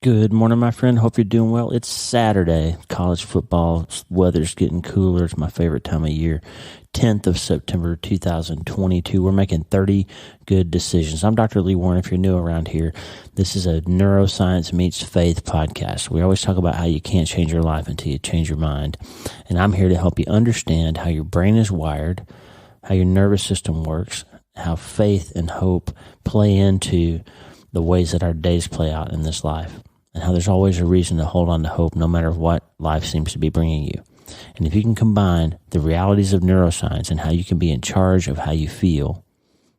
Good morning, my friend. Hope you're doing well. It's Saturday. College football weather's getting cooler. It's my favorite time of year. 10th of September, 2022. We're making 30 good decisions. I'm Dr. Lee Warren. If you're new around here, this is a neuroscience meets faith podcast. We always talk about how you can't change your life until you change your mind. And I'm here to help you understand how your brain is wired, how your nervous system works, how faith and hope play into the ways that our days play out in this life, and how there's always a reason to hold on to hope no matter what life seems to be bringing you. And if you can combine the realities of neuroscience and how you can be in charge of how you feel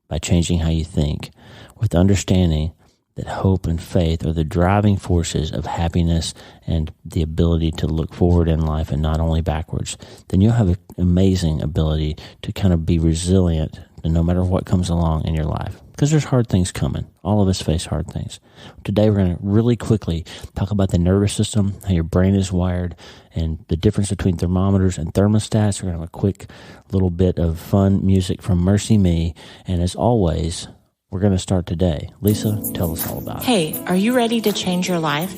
by changing how you think, with understanding that hope and faith are the driving forces of happiness and the ability to look forward in life and not only backwards, then you'll have an amazing ability to kind of be resilient no matter what comes along in your life. Because there's hard things coming. All of us face hard things. Today we're going to really quickly talk about the nervous system, how your brain is wired, and the difference between thermometers and thermostats. We're going to have a quick little bit of fun music from Mercy Me. And as always, we're going to start today. Lisa, tell us all about it. Hey, are you ready to change your life?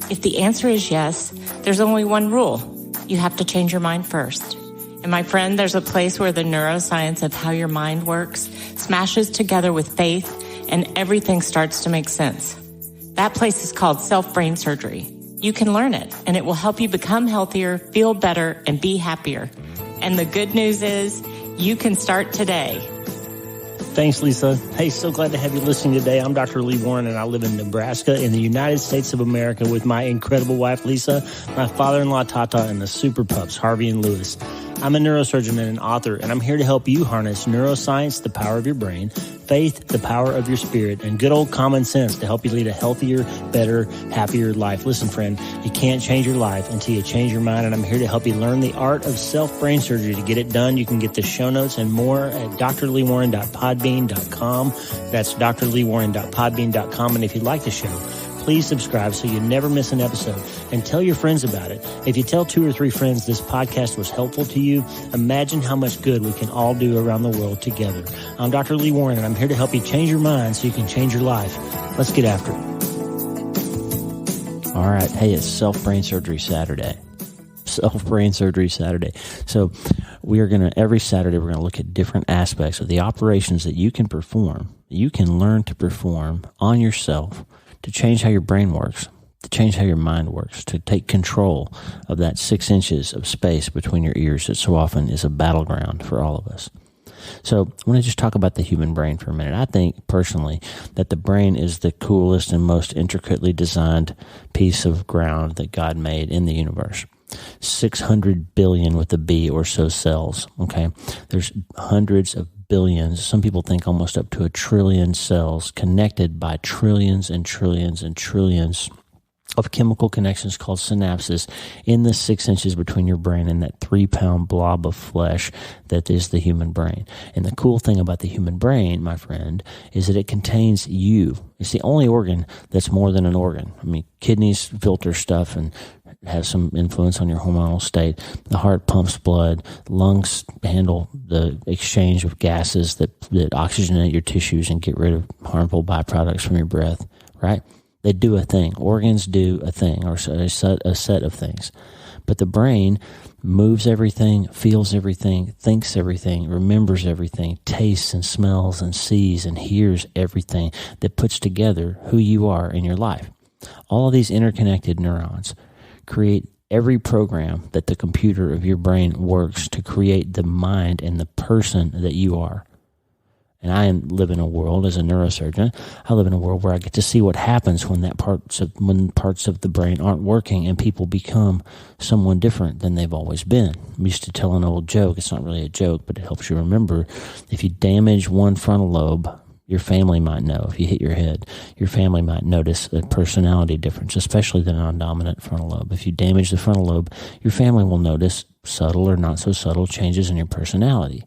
If the answer is yes, there's only one rule. You have to change your mind first. And my friend, there's a place where the neuroscience of how your mind works smashes together with faith and everything starts to make sense. That place is called self-brain surgery. You can learn it and it will help you become healthier, feel better, and be happier. And the good news is you can start today. Thanks, Lisa. Hey, so glad to have you listening today. I'm Dr. Lee Warren, and I live in Nebraska in the United States of America with my incredible wife, Lisa, my father-in-law, Tata, and the super pups, Harvey and Lewis. I'm a neurosurgeon and an author, and I'm here to help you harness neuroscience, the power of your brain, faith, the power of your spirit, and good old common sense to help you lead a healthier, better, happier life. Listen, friend, you can't change your life until you change your mind, and I'm here to help you learn the art of self-brain surgery. To get it done, you can get the show notes and more at drleewarren.podbean.com. That's drleewarren.podbean.com, and if you like the show, please subscribe so you never miss an episode, and tell your friends about it. If you tell 2 or 3 friends this podcast was helpful to you, imagine how much good we can all do around the world together. I'm Dr. Lee Warren, and I'm here to help you change your mind so you can change your life. Let's get after it. All right. Hey, it's Self-Brain Surgery Saturday. Self-Brain Surgery Saturday. So every Saturday, we're going to look at different aspects of the operations that you can perform, that you can learn to perform on yourself, to change how your brain works, to change how your mind works, to take control of that 6 inches of space between your ears that so often is a battleground for all of us. So I want to just talk about the human brain for a minute. I think personally that the brain is the coolest and most intricately designed piece of ground that God made in the universe. 600 billion with a B or so cells, okay? There's hundreds of billions, some people think almost up to 1 trillion cells connected by trillions and trillions and trillions of chemical connections called synapses in the 6 inches between your brain and that 3-pound blob of flesh that is the human brain. And the cool thing about the human brain, my friend, is that it contains you. It's the only organ that's more than an organ. I mean, kidneys filter stuff and have some influence on your hormonal state. The heart pumps blood. Lungs handle the exchange of gases that oxygenate your tissues and get rid of harmful byproducts from your breath, right? They do a thing. Organs do a thing, or a set of things. But the brain moves everything, feels everything, thinks everything, remembers everything, tastes and smells and sees and hears everything that puts together who you are in your life. All of these interconnected neurons create every program that the computer of your brain works to create the mind and the person that you are. And I live in a world, as a neurosurgeon, I live in a world where I get to see what happens when when parts of the brain aren't working and people become someone different than they've always been. I used to tell an old joke. It's not really a joke, but it helps you remember. If you damage one frontal lobe, your family might know. If you hit your head, your family might notice a personality difference, especially the non-dominant frontal lobe. If you damage the frontal lobe, your family will notice subtle or not so subtle changes in your personality.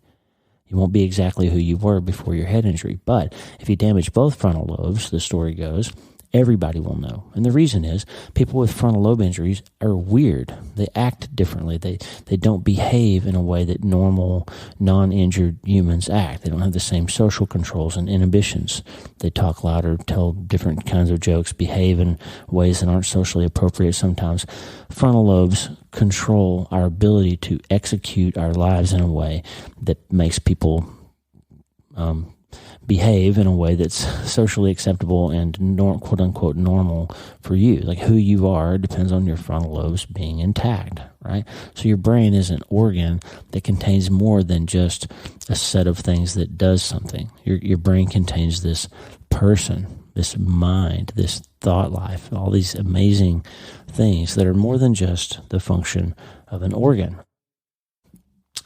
You won't be exactly who you were before your head injury. But if you damage both frontal lobes, the story goes, Everybody will know. And the reason is people with frontal lobe injuries are weird. They act differently. They don't behave in a way that normal, non-injured humans act. They don't have the same social controls and inhibitions. They talk louder, tell different kinds of jokes, behave in ways that aren't socially appropriate sometimes. Frontal lobes control our ability to execute our lives in a way that makes people behave in a way that's socially acceptable and quote-unquote normal for you. Like who you are depends on your frontal lobes being intact, right? So your brain is an organ that contains more than just a set of things that does something. Your brain contains this person, this mind, this thought life, all these amazing things that are more than just the function of an organ.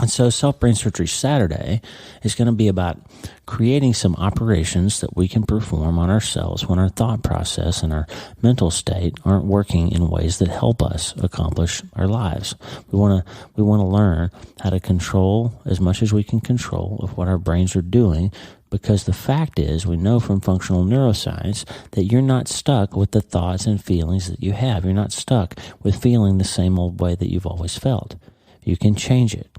And so Self-Brain Surgery Saturday is going to be about creating some operations that we can perform on ourselves when our thought process and our mental state aren't working in ways that help us accomplish our lives. We want to learn how to control as much as we can control of what our brains are doing, because the fact is, we know from functional neuroscience that you're not stuck with the thoughts and feelings that you have. You're not stuck with feeling the same old way that you've always felt. You can change it.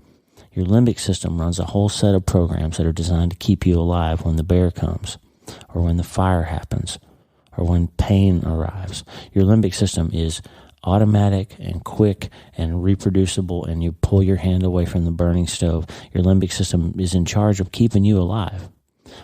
Your limbic system runs a whole set of programs that are designed to keep you alive when the bear comes, or when the fire happens, or when pain arrives. Your limbic system is automatic and quick and reproducible, and you pull your hand away from the burning stove. Your limbic system is in charge of keeping you alive.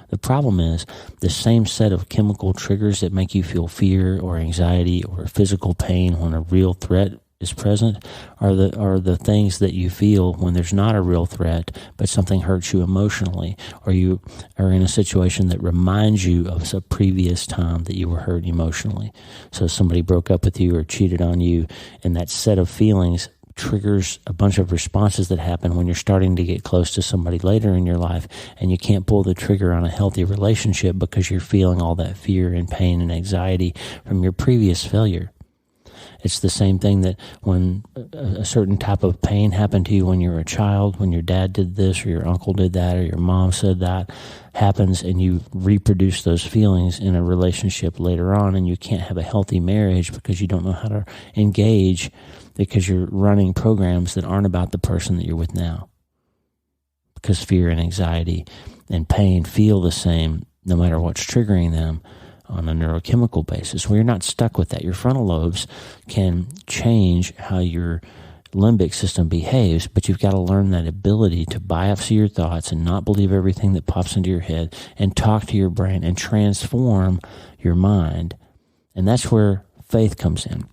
The problem is the same set of chemical triggers that make you feel fear or anxiety or physical pain when a real threat is present are the things that you feel when there's not a real threat, but something hurts you emotionally, or you are in a situation that reminds you of a previous time that you were hurt emotionally. So somebody broke up with you or cheated on you, and that set of feelings triggers a bunch of responses that happen when you're starting to get close to somebody later in your life, and you can't pull the trigger on a healthy relationship because you're feeling all that fear and pain and anxiety from your previous failure. It's the same thing that when a certain type of pain happened to you when you were a child, when your dad did this or your uncle did that or your mom said that, happens, and you reproduce those feelings in a relationship later on, and you can't have a healthy marriage because you don't know how to engage, because you're running programs that aren't about the person that you're with now. Because fear and anxiety and pain feel the same no matter what's triggering them on a neurochemical basis. Well, you're not stuck with that. Your frontal lobes can change how your limbic system behaves, but you've got to learn that ability to biopsy your thoughts and not believe everything that pops into your head, and talk to your brain and transform your mind. And that's where faith comes in.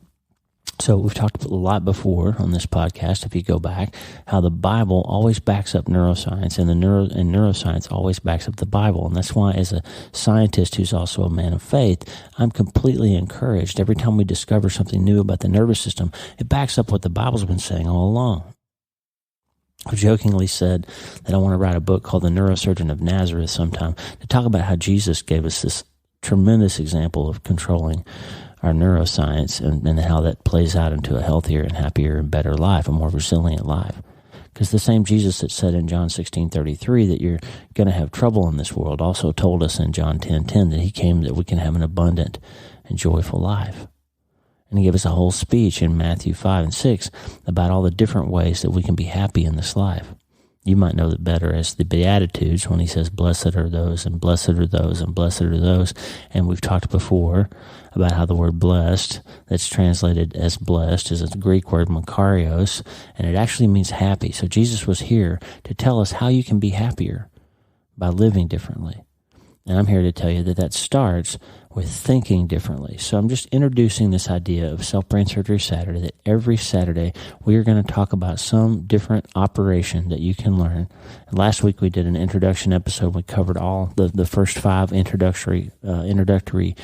So we've talked a lot before on this podcast, if you go back, how the Bible always backs up neuroscience, and neuroscience always backs up the Bible. And that's why, as a scientist who's also a man of faith, I'm completely encouraged every time we discover something new about the nervous system. It backs up what the Bible's been saying all along. I jokingly said that I want to write a book called The Neurosurgeon of Nazareth sometime to talk about how Jesus gave us this tremendous example of controlling our neuroscience and how that plays out into a healthier and happier and better life, a more resilient life. Because the same Jesus that said in John 16:33 that you're going to have trouble in this world also told us in John 10:10 that he came that we can have an abundant and joyful life. And he gave us a whole speech in Matthew 5 and 6 about all the different ways that we can be happy in this life. You might know it better as the Beatitudes, when he says, blessed are those, and blessed are those, and blessed are those. And we've talked before about how the word blessed, that's translated as blessed, is a Greek word, makarios, and it actually means happy. So Jesus was here to tell us how you can be happier by living differently. And I'm here to tell you that that starts with thinking differently. So I'm just introducing this idea of Self-Brain Surgery Saturday, that every Saturday we are going to talk about some different operation that you can learn. And last week we did an introduction episode. We covered all the first 5 introductory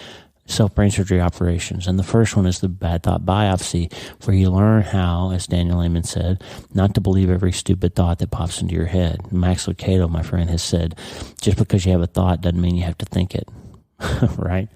self-brain surgery operations. And the first one is the bad thought biopsy, where you learn how, as Daniel Amen said, not to believe every stupid thought that pops into your head. Max Lucado, my friend, has said, just because you have a thought doesn't mean you have to think it. right?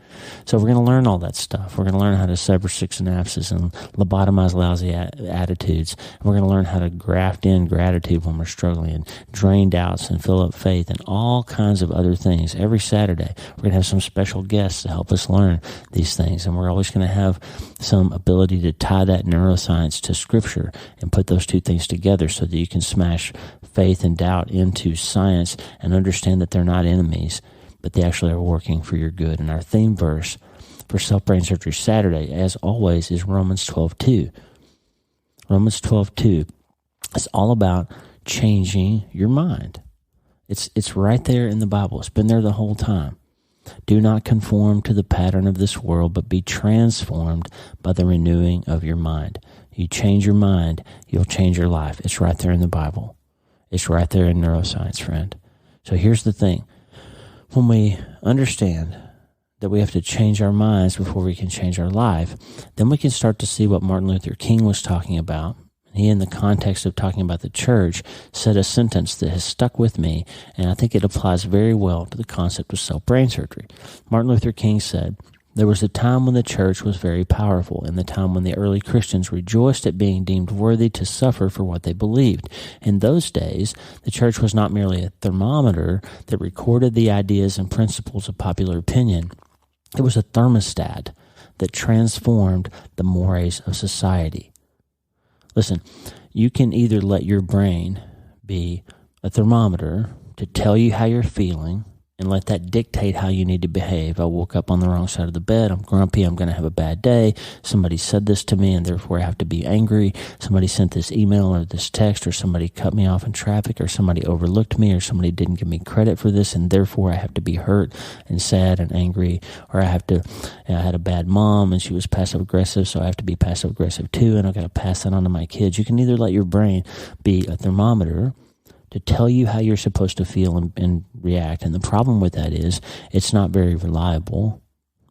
So we're going to learn all that stuff. We're going to learn how to sever sick synapses and lobotomize lousy attitudes. And we're going to learn how to graft in gratitude when we're struggling, and drain doubts and fill up faith, and all kinds of other things. Every Saturday, we're going to have some special guests to help us learn these things. And we're always going to have some ability to tie that neuroscience to Scripture and put those two things together so that you can smash faith and doubt into science and understand that they're not enemies, but they actually are working for your good. And our theme verse for Self-Brain Surgery Saturday, as always, is Romans 12:2. Romans 12:2. It's all about changing your mind. It's right there in the Bible. It's been there the whole time. Do not conform to the pattern of this world, but be transformed by the renewing of your mind. You change your mind, you'll change your life. It's right there in the Bible. It's right there in neuroscience, friend. So here's the thing. When we understand that we have to change our minds before we can change our life, then we can start to see what Martin Luther King was talking about. He, in the context of talking about the church, said a sentence that has stuck with me, and I think it applies very well to the concept of self-brain surgery. Martin Luther King said, "There was a time when the church was very powerful, and the time when the early Christians rejoiced at being deemed worthy to suffer for what they believed. In those days, the church was not merely a thermometer that recorded the ideas and principles of popular opinion. It was a thermostat that transformed the mores of society." Listen, you can either let your brain be a thermometer to tell you how you're feeling and let that dictate how you need to behave. I woke up on the wrong side of the bed. I'm grumpy. I'm going to have a bad day. Somebody said this to me, and therefore I have to be angry. Somebody sent this email or this text, or somebody cut me off in traffic, or somebody overlooked me, or somebody didn't give me credit for this, and therefore I have to be hurt and sad and angry. Or I had a bad mom, and she was passive-aggressive, so I have to be passive-aggressive too, and I've got to pass that on to my kids. You can either let your brain be a thermometer to tell you how you're supposed to feel and react. And the problem with that is it's not very reliable.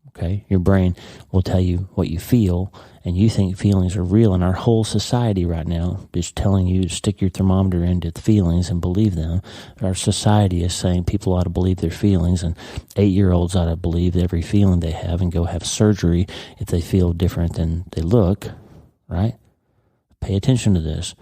Okay? Your brain will tell you what you feel, and you think feelings are real. And our whole society right now is telling you to stick your thermometer into the feelings and believe them. Our society is saying people ought to believe their feelings, and 8-year-olds ought to believe every feeling they have and go have surgery if they feel different than they look, right? Pay attention to this.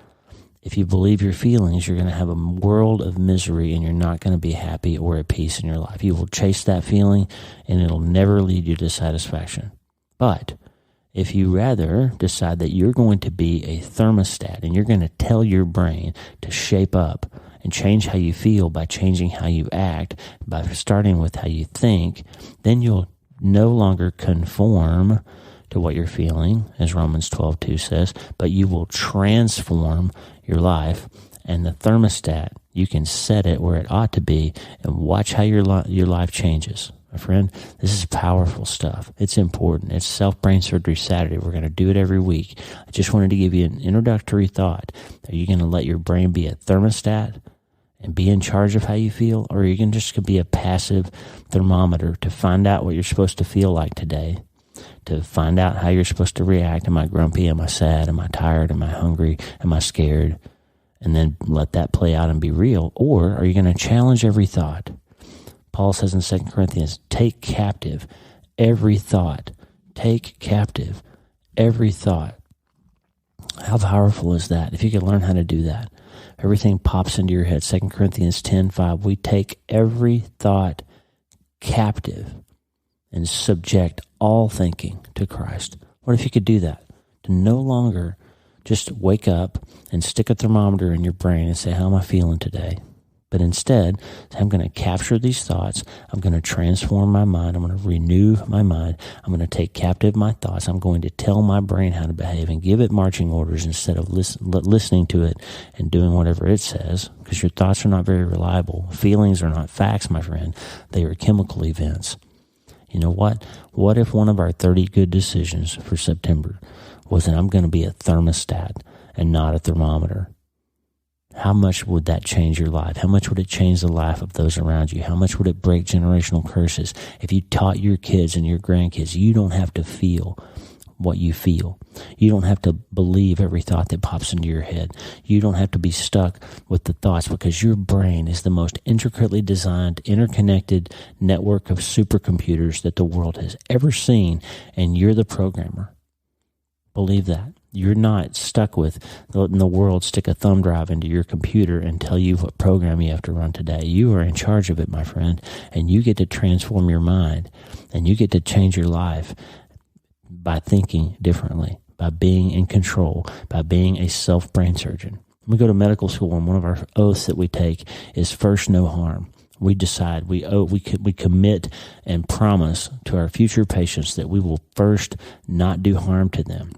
If you believe your feelings, you're going to have a world of misery, and you're not going to be happy or at peace in your life. You will chase that feeling, and it'll never lead you to satisfaction. But if you rather decide that you're going to be a thermostat, and you're going to tell your brain to shape up and change how you feel by changing how you act, by starting with how you think, then you'll no longer conform to what you're feeling, as Romans 12:2 says, but you will transform your life. And the thermostat, you can set it where it ought to be and watch how your life changes. My friend, this is powerful stuff. It's important. It's Self-Brain Surgery Saturday. We're going to do it every week. I just wanted to give you an introductory thought. Are you going to let your brain be a thermostat and be in charge of how you feel? Or are you going to just be a passive thermometer to find out what you're supposed to feel like today? To find out how you're supposed to react. Am I grumpy? Am I sad? Am I tired? Am I hungry? Am I scared? And then let that play out and be real. Or are you going to challenge every thought? Paul says in 2 Corinthians, take captive every thought. Take captive every thought. How powerful is that? If you could learn how to do that. Everything pops into your head. 2 Corinthians 10:5. We take every thought captive and subject all thinking to Christ. What if you could do that? To no longer just wake up and stick a thermometer in your brain and say, how am I feeling today? But instead, I'm going to capture these thoughts. I'm going to transform my mind. I'm going to renew my mind. I'm going to take captive my thoughts. I'm going to tell my brain how to behave and give it marching orders instead of listening to it and doing whatever it says, because your thoughts are not very reliable. Feelings are not facts, my friend. They are chemical events. You know what? What if one of our 30 good decisions for September was that I'm going to be a thermostat and not a thermometer? How much would that change your life? How much would it change the life of those around you? How much would it break generational curses if you taught your kids and your grandkids you don't have to feel what you feel. You don't have to believe every thought that pops into your head. You don't have to be stuck with the thoughts, because your brain is the most intricately designed, interconnected network of supercomputers that the world has ever seen, and you're the programmer. Believe that. You're not stuck with letting the world stick a thumb drive into your computer and tell you what program you have to run today. You are in charge of it, my friend, and you get to transform your mind, and you get to change your life by thinking differently, by being in control, by being a self-brain surgeon. We go to medical school, and one of our oaths that we take is first no harm. We decide, we commit and promise to our future patients that we will first not do harm to them.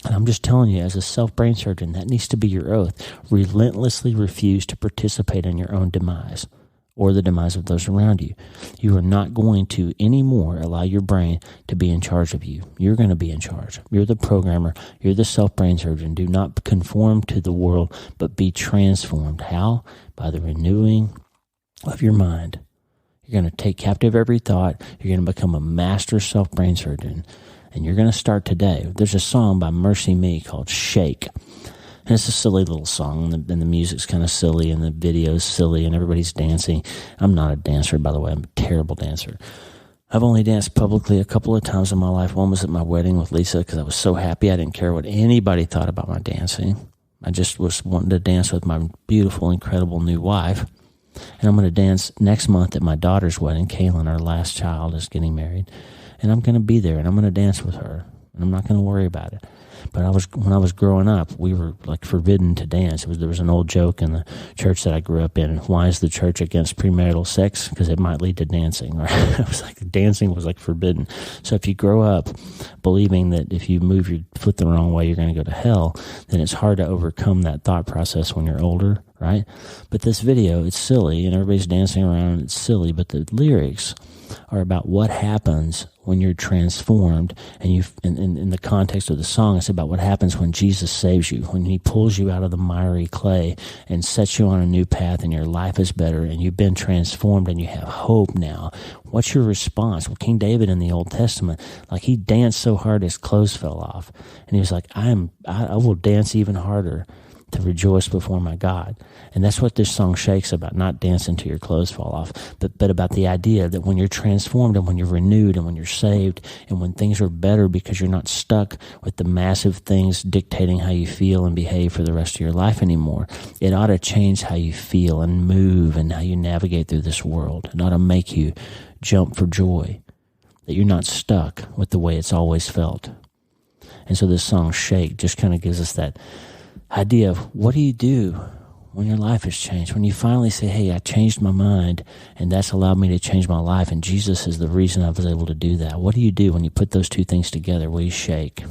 And I'm just telling you, as a self-brain surgeon, that needs to be your oath. Relentlessly refuse to participate in your own demise or the demise of those around you. You are not going to anymore allow your brain to be in charge of you. You're going to be in charge. You're the programmer. You're the self-brain surgeon. Do not conform to the world, but be transformed. How? By the renewing of your mind. You're going to take captive every thought. You're going to become a master self-brain surgeon. And you're going to start today. There's a song by Mercy Me called Shake. And it's a silly little song, and the music's kind of silly, and the video's silly, and everybody's dancing. I'm not a dancer, by the way. I'm a terrible dancer. I've only danced publicly a couple of times in my life. One was at my wedding with Lisa, because I was so happy I didn't care what anybody thought about my dancing. I just was wanting to dance with my beautiful, incredible new wife. And I'm going to dance next month at my daughter's wedding. Kaylin, our last child, is getting married. And I'm going to be there, and I'm going to dance with her, and I'm not going to worry about it. But when I was growing up, we were like forbidden to dance. There was an old joke in the church that I grew up in. Why is the church against premarital sex? Because it might lead to dancing. Right? It was like dancing was like forbidden. So if you grow up believing that if you move your foot the wrong way, you're going to go to hell, then it's hard to overcome that thought process when you're older, right? But this video, it's silly, and everybody's dancing around, and it's silly, but the lyrics are about what happens when you're transformed, and in the context of the song, it's about what happens when Jesus saves you, when he pulls you out of the miry clay and sets you on a new path, and your life is better, and you've been transformed, and you have hope now. What's your response? Well, King David in the Old Testament, like, he danced so hard his clothes fell off, and he was like, I will dance even harder to rejoice before my God. And that's what this song Shake's about, not dancing till your clothes fall off, but about the idea that when you're transformed, and when you're renewed, and when you're saved, and when things are better because you're not stuck with the massive things dictating how you feel and behave for the rest of your life anymore, it ought to change how you feel and move and how you navigate through this world. It ought to make you jump for joy, that you're not stuck with the way it's always felt. And so this song Shake just kind of gives us that idea of what do you do when your life has changed, when you finally say, hey, I changed my mind, and that's allowed me to change my life, and Jesus is the reason I was able to do that. What do you do when you put those two things together? Well, you shake.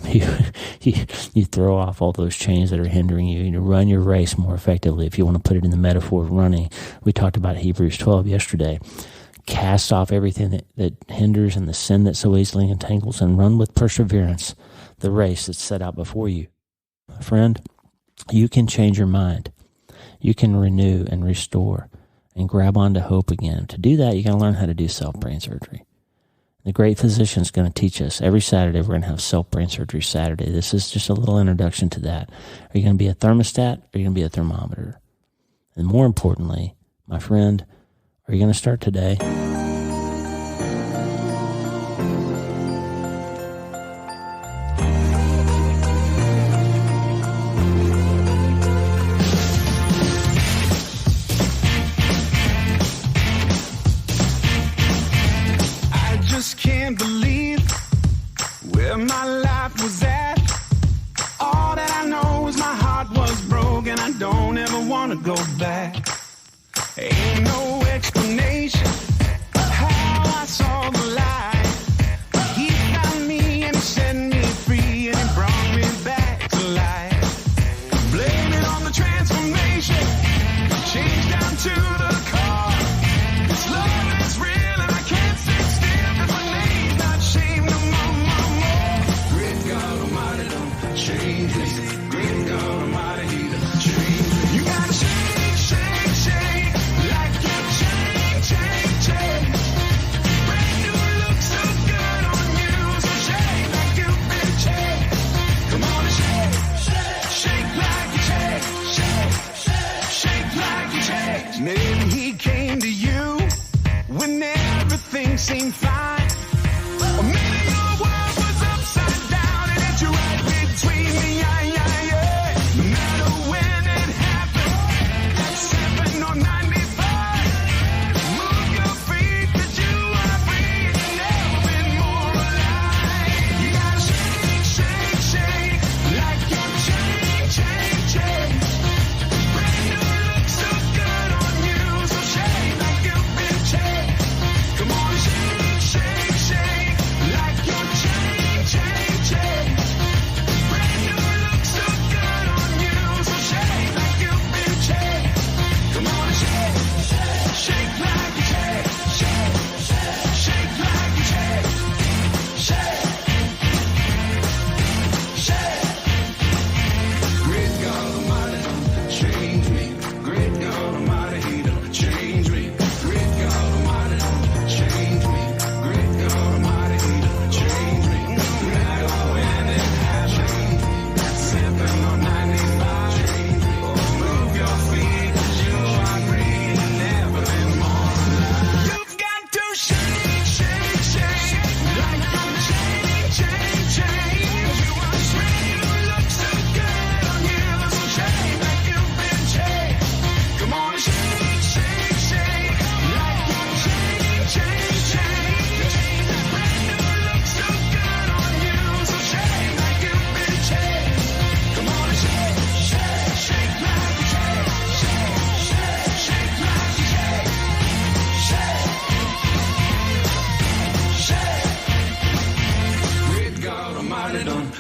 You throw off all those chains that are hindering you, and you run your race more effectively. If you want to put it in the metaphor of running, we talked about Hebrews 12 yesterday. Cast off everything that hinders and the sin that so easily entangles, and run with perseverance the race that's set out before you. Friend, you can change your mind. You can renew and restore and grab onto hope again. To do that, you got to learn how to do self-brain surgery. The great physician is going to teach us. Every Saturday, we're going to have self-brain surgery Saturday. This is just a little introduction to that. Are you going to be a thermostat, or are you going to be a thermometer? And more importantly, my friend, are you going to start today? Can't believe where my life was at. All that I know is my heart was broken. I don't ever want to go back. Ain't no explanation of how I saw the light. He found me and he set me free, and he brought me back to life. Blame it on the transformation, change down to the core. This love is real, and I can't sit still. You gotta shake, shake, shake, like you're changing.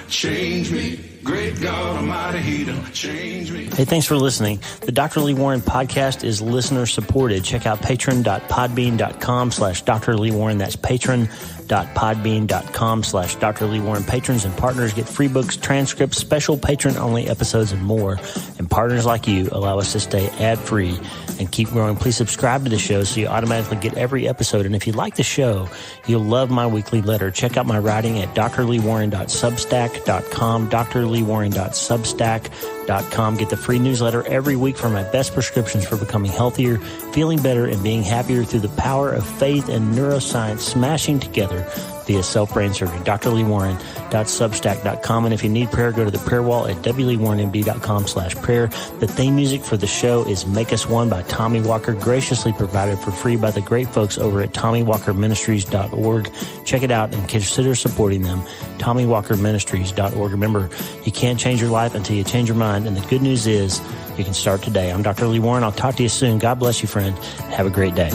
Change me, great God Almighty, He done change me. Hey, thanks for listening. The Dr. Lee Warren podcast is listener supported. Check out patron.podbean.com/Dr. Lee Warren. That's patron.podbean.com/Dr. Lee Warren. Patrons and partners get free books, transcripts, special patron-only episodes, and more. And partners like you allow us to stay ad-free and keep growing. Please subscribe to the show so you automatically get every episode. And if you like the show, you'll love my weekly letter. Check out my writing at drleewarren.substack.com, drleewarren.substack.com. Get the free newsletter every week for my best prescriptions for becoming healthier, feeling better, and being happier through the power of faith and neuroscience smashing together via self-brain surgery. drleewarren.substack.com. And if you need prayer, go to the prayer wall at wleewarrenmd.com/prayer. The theme music for the show is Make Us One by Tommy Walker, graciously provided for free by the great folks over at TommyWalkerMinistries.org. Check it out and consider supporting them. TommyWalkerMinistries.org. Remember, you can't change your life until you change your mind. And the good news is you can start today. I'm Dr. Lee Warren. I'll talk to you soon. God bless you, friend. Have a great day.